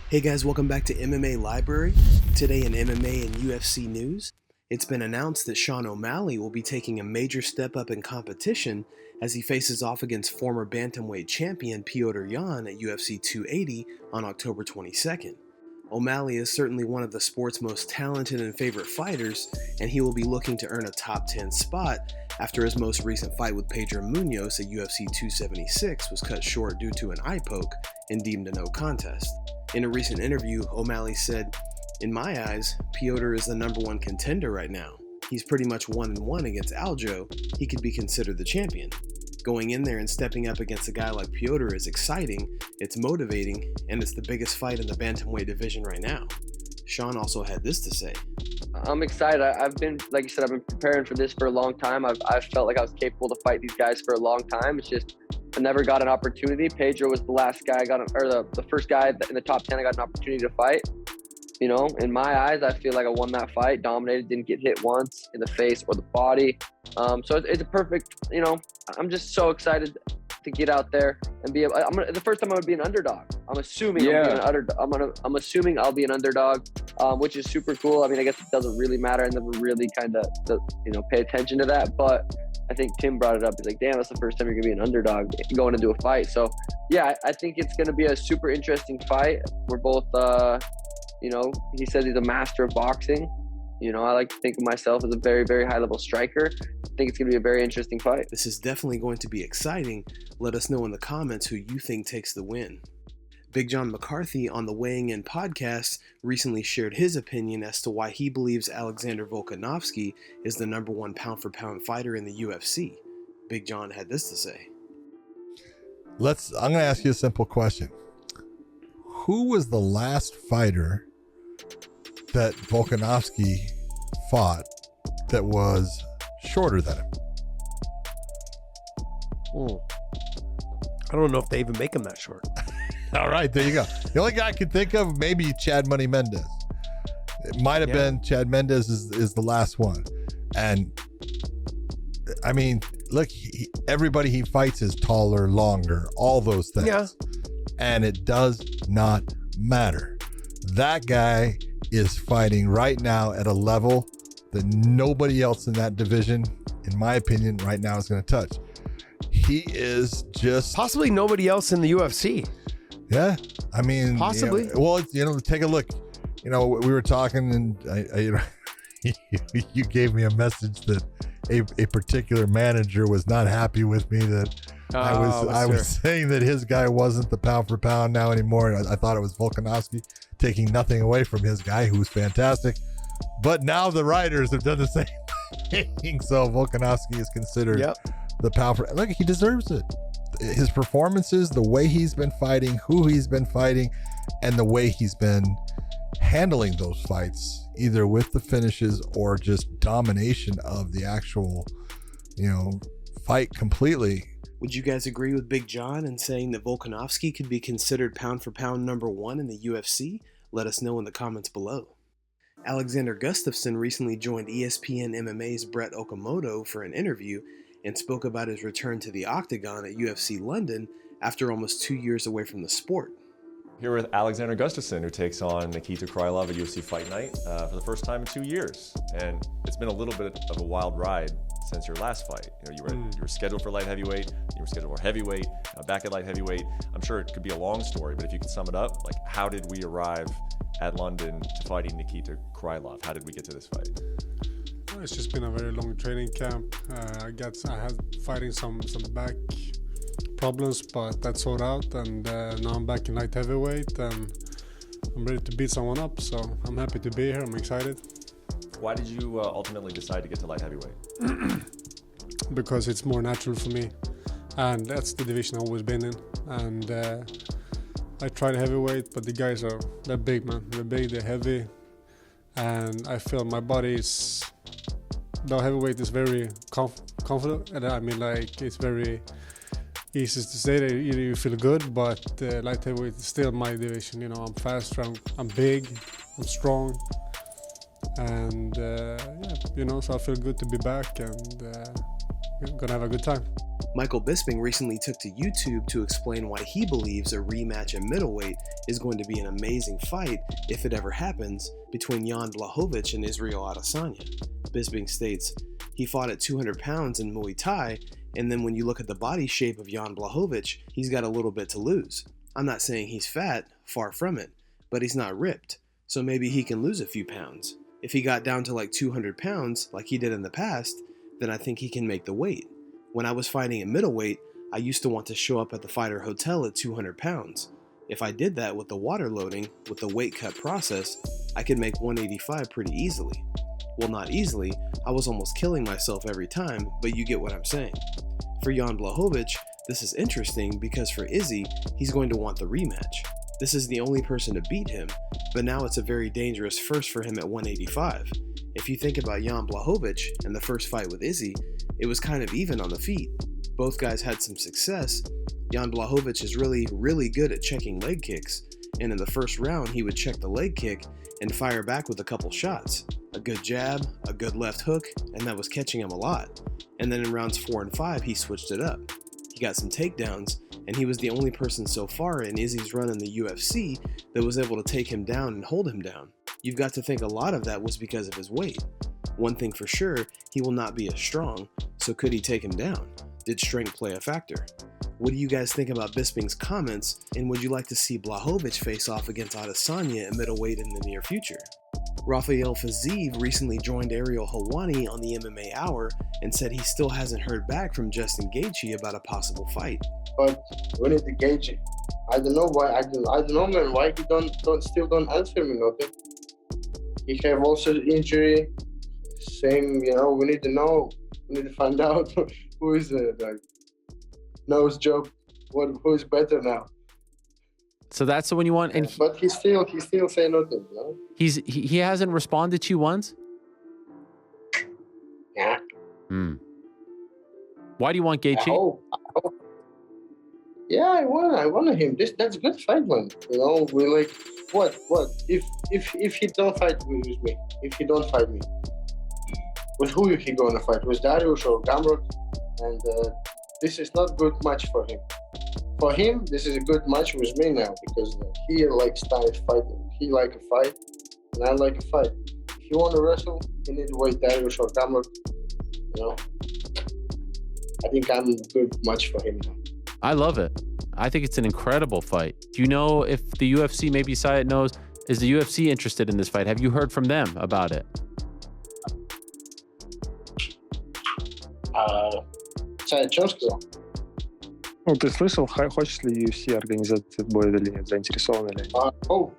Hey guys, welcome back to MMA Library. Today in MMA and UFC news, it's been announced that Sean O'Malley will be taking a major step up in competition as he faces off against former Bantamweight champion Petr Yan at UFC 280 on October 22nd. O'Malley is certainly one of the sport's most talented and favorite fighters, and he will be looking to earn a top 10 spot after his most recent fight with Pedro Munoz at UFC 276 was cut short due to an eye poke and deemed a no contest. In a recent interview, O'Malley said, "In my eyes, Petr is the number one contender right now. He's pretty much 1-1 against Aljo. He could be considered the champion. Going in there and stepping up against a guy like Petr is exciting, it's motivating, and it's the biggest fight in the Bantamweight division right now." Sean also had this to say. I'm excited. I've been, like you said, I've been preparing for this for a long time. I've felt like I was capable to fight these guys for a long time. It's just I never got an opportunity. Pedro was the last guy the first guy in the top 10 I got an opportunity to fight. You know, in my eyes, I feel like I won that fight, dominated, didn't get hit once in the face or the body. So it's a perfect, you know, I'm just so excited to get out there and be the first time I'm gonna be an underdog. I'm assuming I'm assuming I'll be an underdog, which is super cool. I mean, I guess it doesn't really matter. I never really kind of, pay attention to that. But I think Tim brought it up. He's like, damn, that's the first time you're gonna be an underdog going into a fight. So yeah, I think it's gonna be a super interesting fight. We're both, he says he's a master of boxing. You know, I like to think of myself as a very, very high-level striker. I think it's going to be a very interesting fight. This is definitely going to be exciting. Let us know in the comments who you think takes the win. Big John McCarthy on the Weighing In podcast recently shared his opinion as to why he believes Alexander Volkanovski is the number one pound-for-pound fighter in the UFC. Big John had this to say. I'm going to ask you a simple question. Who was the last fighter that Volkanovski fought that was shorter than him? I don't know if they even make him that short. All right, there you go. The only guy I could think of, maybe Chad Money Mendez. It might have been Chad Mendez is the last one. And I mean, look, everybody he fights is taller, longer, all those things. Yeah. And it does not matter. That guy is fighting right now at a level that nobody else in that division, in my opinion, right now is going to touch. He is just possibly nobody else in the UFC. Yeah, I mean, possibly. Take a look. We were talking, and you gave me a message that a particular manager was not happy with me that I was saying that his guy wasn't the pound for pound now anymore. I thought it was Volkanovski, taking nothing away from his guy, who's fantastic. But now the writers have done the same thing. So Volkanovski is considered the pound for. Look, he deserves it. His performances, the way he's been fighting, who he's been fighting, and the way he's been handling those fights, either with the finishes or just domination of the actual, fight completely. Would you guys agree with Big John in saying that Volkanovski could be considered pound for pound number one in the UFC? Let us know in the comments below. Alexander Gustafsson recently joined ESPN MMA's Brett Okamoto for an interview and spoke about his return to the octagon at UFC London after almost 2 years away from the sport. Here with Alexander Gustafsson, who takes on Nikita Krylov at UFC Fight Night for the first time in 2 years. And it's been a little bit of a wild ride since your last fight. You were scheduled for light heavyweight, you were scheduled for heavyweight, back at light heavyweight. I'm sure it could be a long story, but if you could sum it up, like, how did we arrive at London to fighting Nikita Krylov? How did we get to this fight? It's just been a very long training camp. I had fighting some back problems, but that's sorted out, and now I'm back in light heavyweight, and I'm ready to beat someone up. So I'm happy to be here. I'm excited. Why did you ultimately decide to get to light heavyweight? Because it's more natural for me, and that's the division I've always been in. And I tried heavyweight, but the guys they're big, man. They're big, they're heavy, and I feel my body is. The heavyweight is very confident, and I mean, like, it's very easy to say that you feel good, but light heavyweight is still my division. I'm fast, I'm big, I'm strong, and so I feel good to be back, and gonna have a good time. Michael Bisping recently took to YouTube to explain why he believes a rematch at middleweight is going to be an amazing fight if it ever happens between Jan Blachowicz and Israel Adesanya. Bisping states, he fought at 200 pounds in Muay Thai, and then when you look at the body shape of Jan Blachowicz, he's got a little bit to lose. I'm not saying he's fat, far from it, but he's not ripped, so maybe he can lose a few pounds. If he got down to like 200 pounds, like he did in the past, then I think he can make the weight. When I was fighting at middleweight, I used to want to show up at the fighter hotel at 200 pounds. If I did that with the water loading, with the weight cut process, I could make 185 pretty easily. Well, not easily, I was almost killing myself every time, but you get what I'm saying. For Jan Blachowicz, this is interesting because for Izzy, he's going to want the rematch. This is the only person to beat him, but now it's a very dangerous first for him at 185. If you think about Jan Blachowicz and the first fight with Izzy, it was kind of even on the feet. Both guys had some success. Jan Blachowicz is really good at checking leg kicks, and in the first round he would check the leg kick and fire back with a couple shots. A good jab, a good left hook, and that was catching him a lot. And then in rounds 4 and 5 he switched it up. He got some takedowns, and he was the only person so far in Izzy's run in the UFC that was able to take him down and hold him down. You've got to think a lot of that was because of his weight. One thing for sure, he will not be as strong, so could he take him down? Did strength play a factor? What do you guys think about Bisping's comments, and would you like to see Blachowicz face off against Adesanya at middleweight in the near future? Rafael Fiziev recently joined Ariel Helwani on the MMA Hour and said he still hasn't heard back from Justin Gaethje about a possible fight. But we need the Gaethje. I don't know why. I don't know, man. Why he still don't answer me nothing. He have also injury. Same, we need to know. We need to find out who is nose job. Who is better now? So that's the one you want, and but he still say nothing. He hasn't responded to you once. Yeah. Why do you want Gaethje? I hope. Yeah, I want him. That's a good fight, man. We like what if he don't fight with me? If he don't fight me, with who is he gonna fight? With Darius or Gamrot? And this is not good match for him. For him, this is a good match with me now because he likes fighting. He like a fight, and I like a fight. If you want to wrestle, you need to wait Darius or Gamrot. I think I'm a good match for him now. I love it. I think it's an incredible fight. Do you know if the UFC, maybe Sayed knows, is the UFC interested in this fight? Have you heard from them about it? Sayed, что сказал? Ты слышал, хочет ли UFC организовать этот бой или нет? Заинтересованы ли? I hope.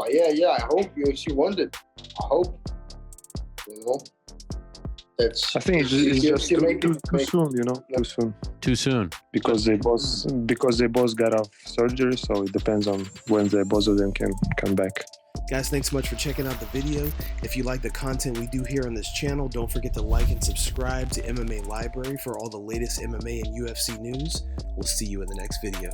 Yeah. I hope UFC wanted. I hope. I think it's just too soon, Too soon. Because they both got off surgery, so it depends on when both of them can come back. Guys, thanks so much for checking out the video. If you like the content we do here on this channel, don't forget to like and subscribe to MMA Library for all the latest MMA and UFC news. We'll see you in the next video.